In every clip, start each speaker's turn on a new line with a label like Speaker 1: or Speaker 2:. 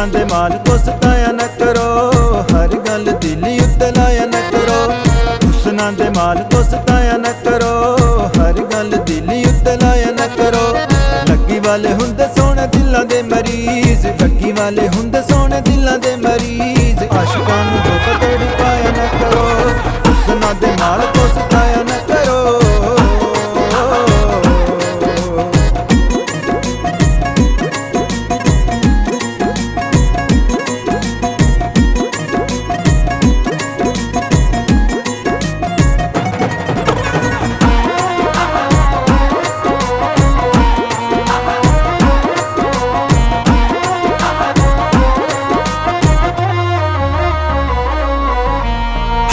Speaker 1: ਹੁਸਨਾਂ ਦੇ ਮਾਲ ਕੋ ਸਤਾਇਆ ਨਾ ਕਰੋ, ਹਰ ਗੱਲ ਦਿਲ ਉੱਤੇ ਲਾਇਆ ਨਾ ਕਰੋ। ਹੁਸਨਾਂ ਦੇ ਮਾਲ ਕੋ ਸਤਾਇਆ ਨਾ ਕਰੋ, ਹਰ ਗੱਲ ਦਿਲ ਉੱਤੇ ਲਾਇਆ ਨਾ ਕਰੋ। ਲੱਗੀ ਵਾਲੇ ਹੁੰਦੇ ਸੋਹਣੇ ਦਿਲਾਂ ਦੇ ਮਰੀਜ਼, ਲੱਗੀ ਵਾਲੇ ਹੁੰਦੇ ਸੋਹਣੇ ਦਿਲਾਂ ਦੇ ਮਰੀਜ਼। ਆਸ਼ਿਕਾਂ ਨੂੰ ਧੋਖਾ ਦੇੜੀ ਪਾਇਆ ਨਾ ਕਰੋ, ਹੁਸਨਾਂ ਦੇ ਮਾਲ ਕੋ ਸਤਾਇਆ ਨਾ ਕਰੋ।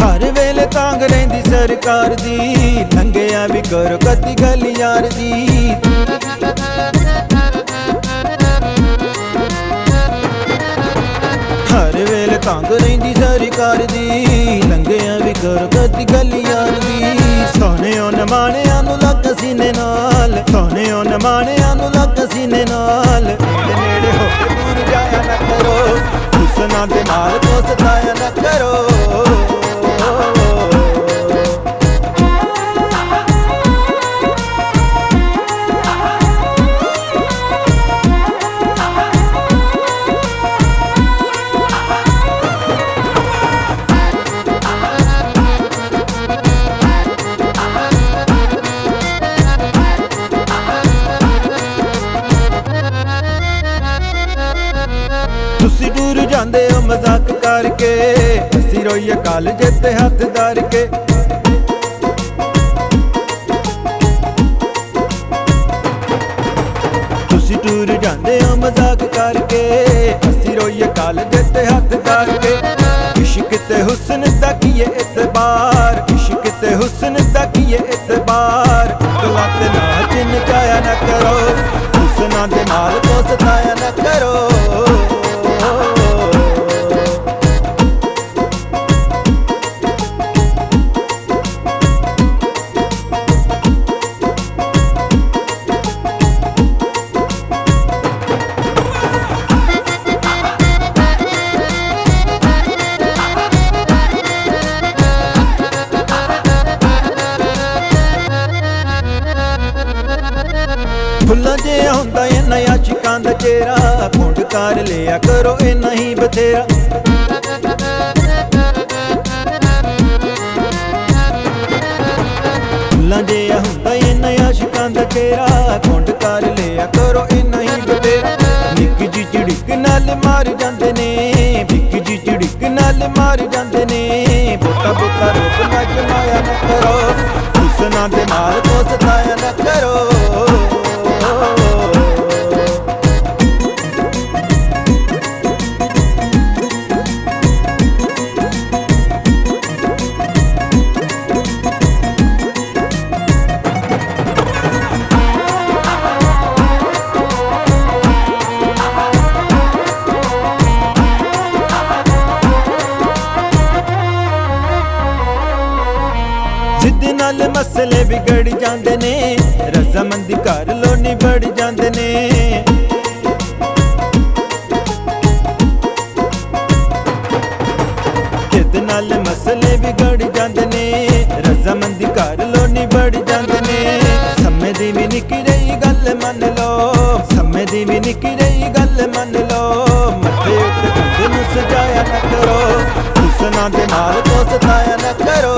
Speaker 1: हर वेले तांग रहिंदी सरकार दी, लंघिया भी करो कदी गल यार दी। हर वेले तांग रहिंदी सरकार दी, लंघिया भी करो कदी गल यार दी। सोने ओन माणियां नूं लग सीने नाल, सोने ओन माणियां नूं लग सीने नाल। नेड़े नेड़े हो के दूर जाया ना करो, हुस्नां दे माल को सताया ना करो। तुसी दूर जांदे हो मजाक करके, असी रोइए कालजे ते हथ धर के। तुसी दूर जांदे हो मजाक करके, असी रोइए कालजे ते हथ धर के। इश्क ते हुस्न दा कीए इतबार, इश्क ते हुस्न दा कीए इतबार। गलत नाच नचाया ना करो, हुस्नां दे माल को सताया ना करो। फुल्लां जिहा हुंदा इन्ना आशिकां दा चेहरा, घुंड कर लिया करो इन्ना ही बथेरा। फुल्लां जिहा हुंदा इन्ना आशिकां दा चेहरा, घुंड कर लिया करो इन्ना ही बथेरा। निक्की जी झिड़क नाल मार जांदे ने, निक्की जी झिड़क नाल मार जांदे ने। बोता बोता रूप ना जमाया ना करो, हुस्नां दे माल को सताया ना करो। जिद नाल मसले बिगड़ जांदे ने, रजामंदी घर लो निबड़ जांदे ने। जिद नाल मसले बिगड़ जांदे ने, रजामंदी घर लो निबड़ जांदे ने। समय दी भी निकी रही गल मन लो, समय दी भी निकी रही गल मन लो। मथे उत्ते कंधे नूं सजाया ना करो, हुस्नां दे माल को सताया ना करो।